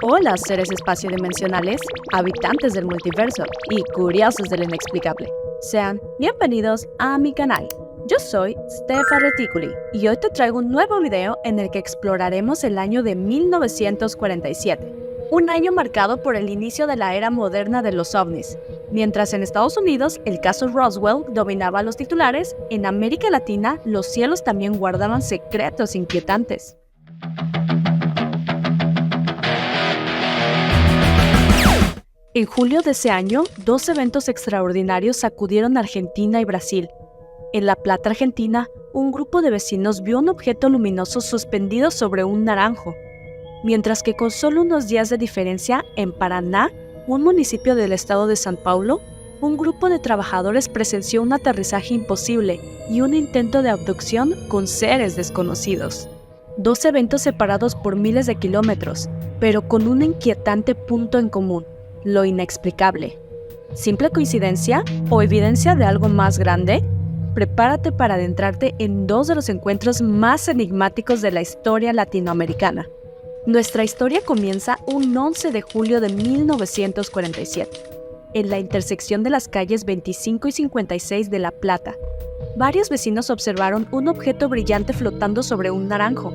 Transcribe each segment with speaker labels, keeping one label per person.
Speaker 1: Hola, seres espacio-dimensionales, habitantes del multiverso y curiosos del inexplicable. Sean bienvenidos a mi canal. Yo soy Stefa Reticuli y hoy te traigo un nuevo video en el que exploraremos el año de 1947, un año marcado por el inicio de la era moderna de los ovnis. Mientras en Estados Unidos el caso Roswell dominaba los titulares, en América Latina los cielos también guardaban secretos inquietantes. En julio de ese año, dos eventos extraordinarios sacudieron a Argentina y Brasil. En La Plata, Argentina, un grupo de vecinos vio un objeto luminoso suspendido sobre un naranjo, mientras que con solo unos días de diferencia, en Paraná, un municipio del estado de São Paulo, un grupo de trabajadores presenció un aterrizaje imposible y un intento de abducción con seres desconocidos. Dos eventos separados por miles de kilómetros, pero con un inquietante punto en común: lo inexplicable. ¿Simple coincidencia o evidencia de algo más grande? Prepárate para adentrarte en dos de los encuentros más enigmáticos de la historia latinoamericana. Nuestra historia comienza un 11 de julio de 1947, en la intersección de las calles 25 y 56 de La Plata. Varios vecinos observaron un objeto brillante flotando sobre un naranjo.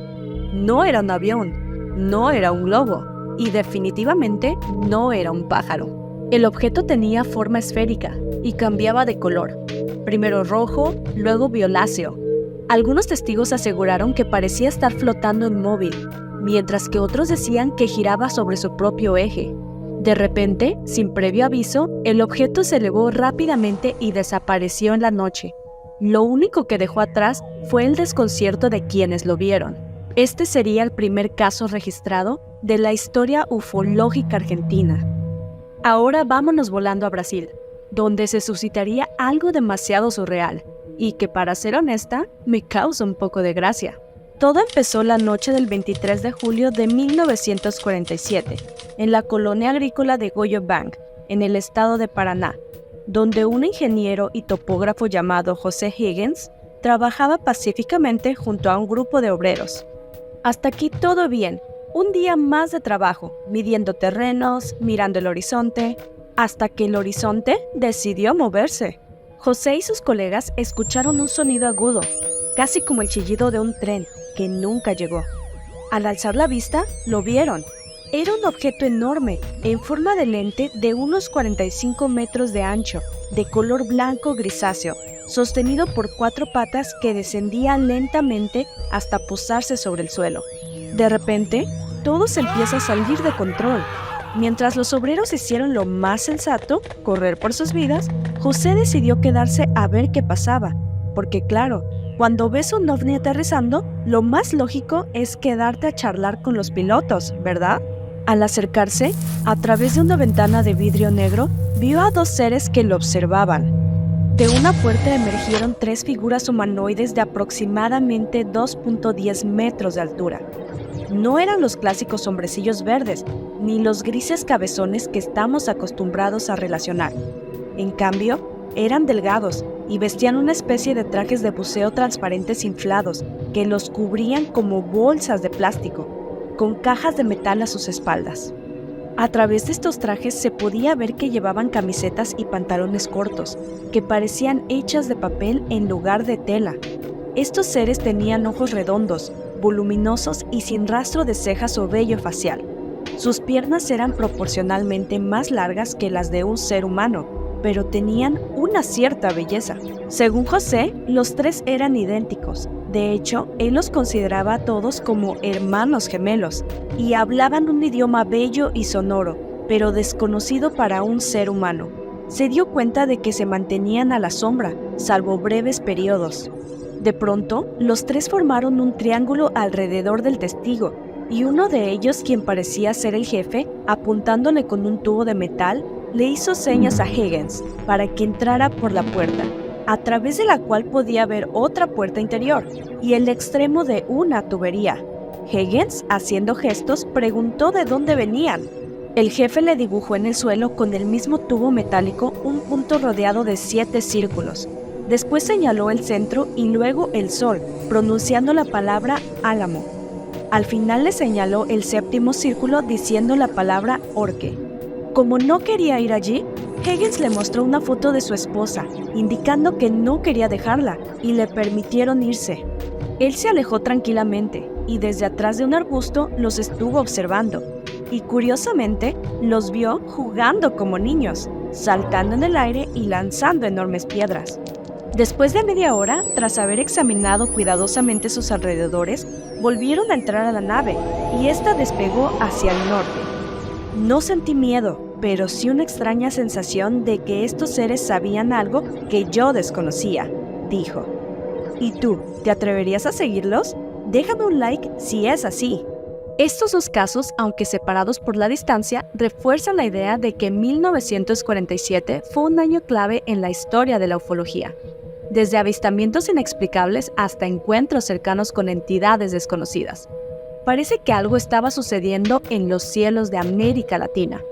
Speaker 1: No era un avión, no era un globo, y definitivamente no era un pájaro. El objeto tenía forma esférica y cambiaba de color, primero rojo, luego violáceo. Algunos testigos aseguraron que parecía estar flotando inmóvil, mientras que otros decían que giraba sobre su propio eje. De repente, sin previo aviso, el objeto se elevó rápidamente y desapareció en la noche. Lo único que dejó atrás fue el desconcierto de quienes lo vieron. Este sería el primer caso registrado de la historia ufológica argentina. Ahora vámonos volando a Brasil, donde se suscitaría algo demasiado surreal, y que, para ser honesta, me causa un poco de gracia. Todo empezó la noche del 23 de julio de 1947, en la colonia agrícola de Goiabang, en el estado de Paraná, donde un ingeniero y topógrafo llamado José Higgins trabajaba pacíficamente junto a un grupo de obreros. Hasta aquí todo bien. Un día más de trabajo, midiendo terrenos, mirando el horizonte, hasta que el horizonte decidió moverse. José y sus colegas escucharon un sonido agudo, casi como el chillido de un tren, que nunca llegó. Al alzar la vista, lo vieron. Era un objeto enorme, en forma de lente de unos 45 metros de ancho, de color blanco grisáceo, sostenido por cuatro patas que descendían lentamente hasta posarse sobre el suelo. De repente, todo se empieza a salir de control. Mientras los obreros hicieron lo más sensato, correr por sus vidas, José decidió quedarse a ver qué pasaba, porque claro, cuando ves un ovni aterrizando, lo más lógico es quedarte a charlar con los pilotos, ¿verdad? Al acercarse, a través de una ventana de vidrio negro, vio a dos seres que lo observaban. De una puerta emergieron tres figuras humanoides de aproximadamente 2.10 metros de altura. No eran los clásicos hombrecillos verdes, ni los grises cabezones que estamos acostumbrados a relacionar. En cambio, eran delgados y vestían una especie de trajes de buceo transparentes inflados que los cubrían como bolsas de plástico, con cajas de metal a sus espaldas. A través de estos trajes se podía ver que llevaban camisetas y pantalones cortos, que parecían hechas de papel en lugar de tela. Estos seres tenían ojos redondos, voluminosos y sin rastro de cejas o vello facial. Sus piernas eran proporcionalmente más largas que las de un ser humano, pero tenían una cierta belleza. Según José, los tres eran idénticos. De hecho, él los consideraba a todos como hermanos gemelos, y hablaban un idioma bello y sonoro, pero desconocido para un ser humano. Se dio cuenta de que se mantenían a la sombra, salvo breves periodos. De pronto, los tres formaron un triángulo alrededor del testigo, y uno de ellos, quien parecía ser el jefe, apuntándole con un tubo de metal, le hizo señas a Higgins para que entrara por la puerta, a través de la cual podía ver otra puerta interior y el extremo de una tubería. Higgins, haciendo gestos, preguntó de dónde venían. El jefe le dibujó en el suelo con el mismo tubo metálico un punto rodeado de 7 círculos. Después señaló el centro y luego el sol, pronunciando la palabra álamo. Al final le señaló el séptimo círculo diciendo la palabra orque. Como no quería ir allí, Higgins le mostró una foto de su esposa, indicando que no quería dejarla, y le permitieron irse. Él se alejó tranquilamente, y desde atrás de un arbusto los estuvo observando, y curiosamente los vio jugando como niños, saltando en el aire y lanzando enormes piedras. Después de media hora, tras haber examinado cuidadosamente sus alrededores, volvieron a entrar a la nave, y ésta despegó hacia el norte. No sentí miedo, pero sí una extraña sensación de que estos seres sabían algo que yo desconocía, dijo. ¿Y tú, te atreverías a seguirlos? Déjame un like si es así. Estos dos casos, aunque separados por la distancia, refuerzan la idea de que 1947 fue un año clave en la historia de la ufología. Desde avistamientos inexplicables hasta encuentros cercanos con entidades desconocidas. Parece que algo estaba sucediendo en los cielos de América Latina.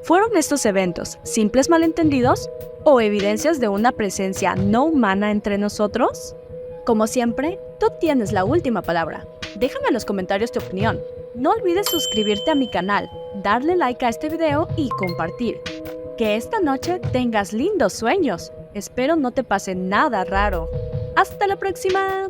Speaker 1: ¿Fueron estos eventos simples malentendidos o evidencias de una presencia no humana entre nosotros? Como siempre, tú tienes la última palabra. Déjame en los comentarios tu opinión. No olvides suscribirte a mi canal, darle like a este video y compartir. Que esta noche tengas lindos sueños. Espero no te pase nada raro. ¡Hasta la próxima!